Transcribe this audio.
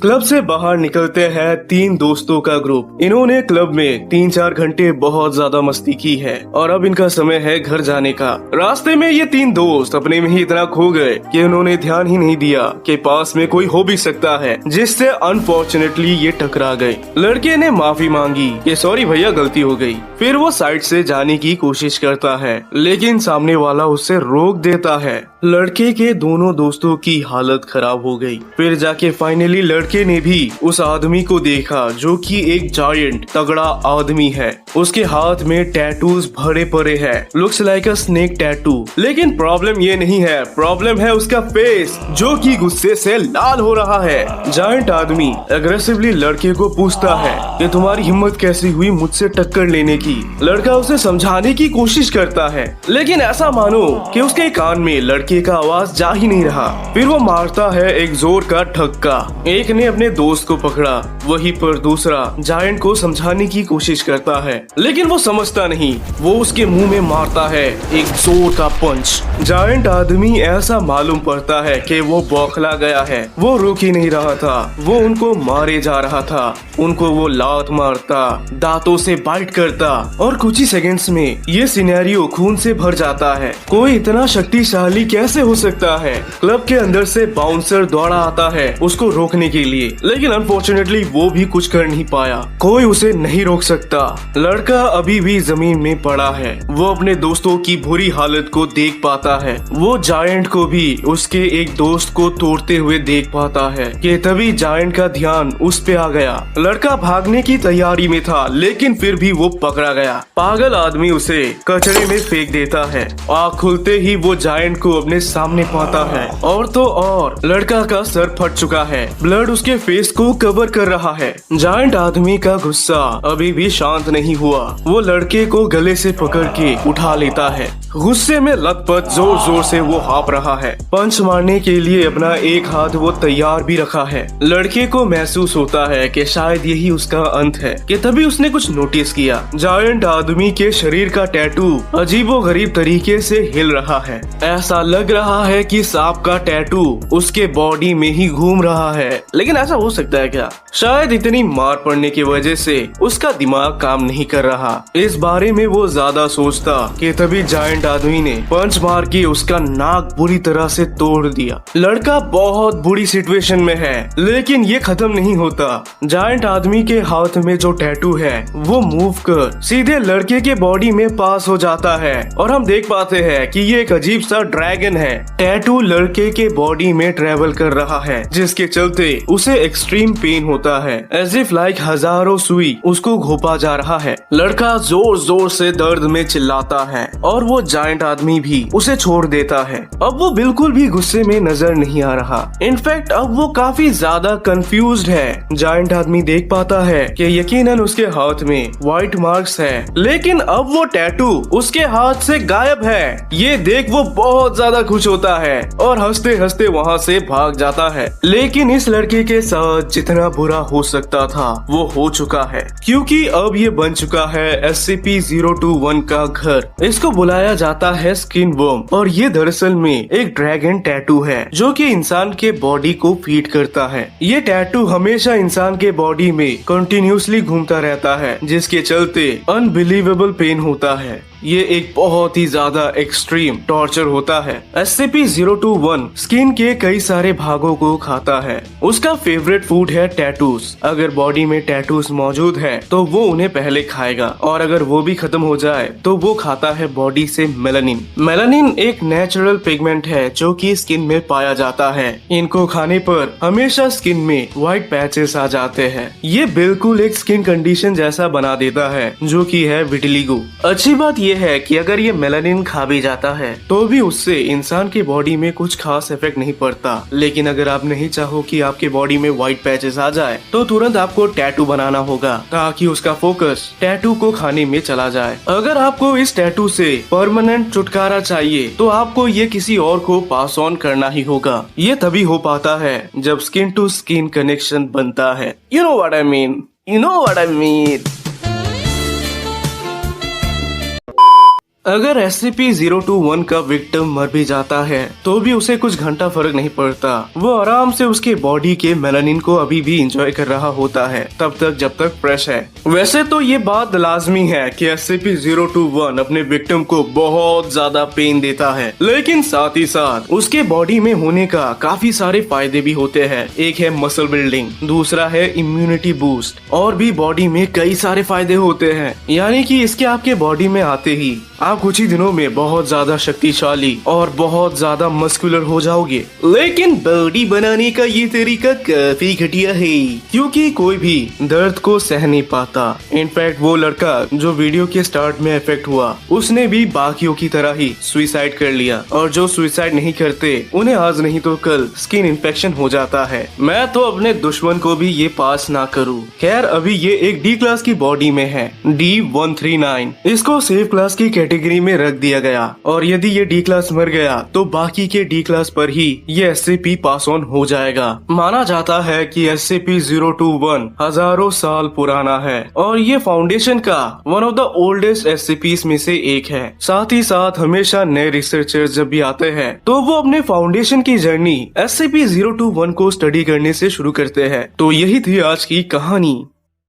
Club से बाहर निकलते हैं तीन दोस्तों का ग्रुप। इन्होंने क्लब में 3-4 घंटे बहुत ज्यादा मस्ती की है और अब इनका समय है घर जाने का। रास्ते में ये तीन दोस्त अपने में ही इतना खो गए कि उन्होंने ध्यान ही नहीं दिया कि पास में कोई हो भी सकता है, जिससे अनफॉर्चुनेटली ये टकरा गए। लड़के ने माफी मांगी कि सॉरी भैया, गलती हो गई। फिर वो साइड से जाने की कोशिश करता है, लेकिन सामने वाला उसे रोक देता है। लड़के के दोनों दोस्तों की हालत खराब हो गई। फिर जाके फाइनली लड़के ने भी उस आदमी को देखा जो कि एक जायंट तगड़ा आदमी है। उसके हाथ में टैटूज भरे पड़े हैं, लुक्स लाइक अ स्नेक टैटू। लेकिन प्रॉब्लम ये नहीं है, प्रॉब्लम है उसका फेस जो कि गुस्से से लाल हो रहा है। जायंट आदमी एग्रेसिवली लड़के को पूछता है कि तुम्हारी हिम्मत कैसी हुई मुझसे टक्कर लेने की। लड़का उसे समझाने की कोशिश करता है, लेकिन ऐसा मानो कि उसके कान में लड़के का आवाज जा ही नहीं रहा। फिर वो मारता है एक जोर का धक्का। एक ने अपने दोस्त को पकड़ा, वहीं पर दूसरा जायंट को समझाने की कोशिश करता है, लेकिन वो समझता नहीं। वो उसके मुंह में मारता है एक जोर का पंच। जायंट आदमी ऐसा मालूम पड़ता है कि वो बौखला गया है। वो रुक ही नहीं रहा था, वो उनको मारे जा रहा था। उनको वो लात मारता, दांतों से बाइट करता और कुछ ही सेकंड्स में ये सिनेरियो खून से भर जाता है। कोई इतना शक्तिशाली कैसे हो सकता है? क्लब के अंदर से बाउंसर दौड़ा आता है उसको रोकने के लिए, लेकिन अनफॉर्चुनेटली वो भी कुछ कर नहीं पाया। कोई उसे नहीं रोक सकता। लड़का अभी भी जमीन में पड़ा है। वो अपने दोस्तों की बुरी हालत को देख पाता है। वो जायंट को भी उसके एक दोस्त को तोड़ते हुए देख पाता है कि तभी जायंट का ध्यान उस पे आ गया। लड़का भागने की तैयारी में था, लेकिन फिर भी वो पकड़ा गया। पागल आदमी उसे कचरे में फेंक देता है। आँख खुलते ही वो जायंट को अपने सामने पाता है, और तो और लड़का का सर फट चुका है। ब्लड उसके फेस को कवर कर रहा है। जायंट आदमी का गुस्सा अभी भी शांत नहीं हुआ। वो लड़के को गले से पकड़ के उठा लेता है। गुस्से में लथपथ जोर जोर से वो हाँप रहा है। पंच मारने के लिए अपना एक हाथ वो तैयार भी रखा है। लड़के को महसूस होता है कि शायद यही उसका अंत है कि तभी उसने कुछ नोटिस किया। जायंट आदमी के शरीर का टैटू अजीबोगरीब तरीके से हिल रहा है। ऐसा लग रहा है कि सांप का टैटू उसके बॉडी में ही घूम रहा है। लेकिन ऐसा हो सकता है क्या? शायद इतनी मार पड़ने की वजह से उसका दिमाग काम नहीं कर रहा। इस बारे में वो ज्यादा सोचता कि तभी जायंट आदमी ने पंच मार के उसका नाक बुरी तरह से तोड़ दिया। लड़का बहुत बुरी सिचुएशन में है, लेकिन ये खत्म नहीं होता। जायंट आदमी के हाथ में जो टैटू है वो मूव कर सीधे लड़के के बॉडी में पास हो जाता है, और हम देख पाते हैं कि ये एक अजीब सा ड्रैगन है। टैटू लड़के के बॉडी में ट्रेवल कर रहा है, जिसके चलते उसे एक्सट्रीम पेन होता है। एज इफ लाइक हजारों सुई उसको घोपा जा रहा है। लड़का जोर जोर से दर्द में चिल्लाता है और वो जायंट आदमी भी उसे छोड़ देता है। अब वो बिल्कुल भी गुस्से में नजर नहीं आ रहा। इनफैक्ट अब वो काफी ज्यादा कंफ्यूज्ड है। जायंट आदमी देख पाता है कि यकीनन उसके हाथ में व्हाइट मार्क्स है, लेकिन अब वो टैटू उसके हाथ से गायब है। ये देख वो बहुत ज्यादा खुश होता है और हंसते हंसते वहाँ से भाग जाता है। लेकिन इस लड़के के साथ जितना बुरा हो सकता था वो हो चुका है, क्योंकि अब ये बन चुका है SCP-021 का घर। इसको बुलाया जाता है स्किन वर्म, और ये दरअसल में एक ड्रैगन टैटू है जो कि इंसान के बॉडी को फीड करता है। ये टैटू हमेशा इंसान के बॉडी में कंटिन्यूसली घूमता रहता है, जिसके चलते अनबिलीवेबल पेन होता है। ये एक बहुत ही ज्यादा एक्सट्रीम टॉर्चर होता है। SCP-021 स्किन के कई सारे भागों को खाता है। उसका फेवरेट फूड है टैटूज। अगर बॉडी में टैटूज मौजूद है तो वो उन्हें पहले खाएगा, और अगर वो भी खत्म हो जाए तो वो खाता है बॉडी से मेलानिन। मेलानिन एक नेचुरल पिगमेंट है जो कि स्किन में पाया जाता है। इनको खाने पर हमेशा स्किन में व्हाइट पैचेस आ जाते हैं। ये बिल्कुल एक स्किन कंडीशन जैसा बना देता है, जो कि है विटिलिगो। अच्छी बात ये है कि अगर ये मेलानिन खा भी जाता है तो भी उससे इंसान की बॉडी में कुछ खास इफेक्ट नहीं पड़ता। लेकिन अगर आप नहीं चाहो कि आपके बॉडी में व्हाइट पैचेस आ जाए तो तुरंत आपको टैटू बनाना होगा, ताकि उसका फोकस टैटू को खाने में चला जाए। अगर आपको इस टैटू से परमानेंट छुटकारा चाहिए तो आपको ये किसी और को पास ऑन करना ही होगा। ये तभी हो पाता है जब स्किन टू स्किन कनेक्शन बनता है। You know what I mean? You know what I mean? अगर SCP-021 का विक्टिम मर भी जाता है तो भी उसे कुछ घंटा फर्क नहीं पड़ता। वो आराम से उसके बॉडी के मेलानिन को अभी भी एंजॉय कर रहा होता है तब तक जब तक फ्रेश है। वैसे तो ये बात लाजमी है कि SCP-021 अपने विक्टिम को बहुत ज्यादा पेन देता है, लेकिन साथ ही साथ उसके बॉडी में होने का काफी सारे फायदे भी होते हैं। एक है मसल बिल्डिंग, दूसरा है इम्यूनिटी बूस्ट, और भी बॉडी में कई सारे फायदे होते हैं। यानी कि इसके आपके बॉडी में आते ही आप कुछ ही दिनों में बहुत ज्यादा शक्तिशाली और बहुत ज्यादा मस्कुलर हो जाओगे। लेकिन बॉडी बनाने का ये तरीका काफी घटिया है, क्योंकि कोई भी दर्द को सह नहीं पाता। इनफैक्ट वो लड़का जो वीडियो के स्टार्ट में इफेक्ट हुआ, उसने भी बाकियों की तरह ही सुसाइड कर लिया, और जो सुसाइड नहीं करते उन्हें आज नहीं तो कल स्किन इन्फेक्शन हो जाता है। मैं तो अपने दुश्मन को भी ये पास ना करूँ। खैर अभी ये एक डी क्लास की बॉडी में है, D139। इसको सेफ क्लास की कैटेगरी में रख दिया गया, और यदि ये डी क्लास मर गया तो बाकी के डी क्लास पर ही ये SCP पास ऑन हो जाएगा। माना जाता है कि SCP-021 हजारों साल पुराना है और ये फाउंडेशन का one of the oldest SCPs में से एक है। साथ ही साथ हमेशा नए रिसर्चर्स जब भी आते हैं तो वो अपने फाउंडेशन की जर्नी SCP-021 को स्टडी करने से शुरू करते हैं। तो यही थी आज की कहानी।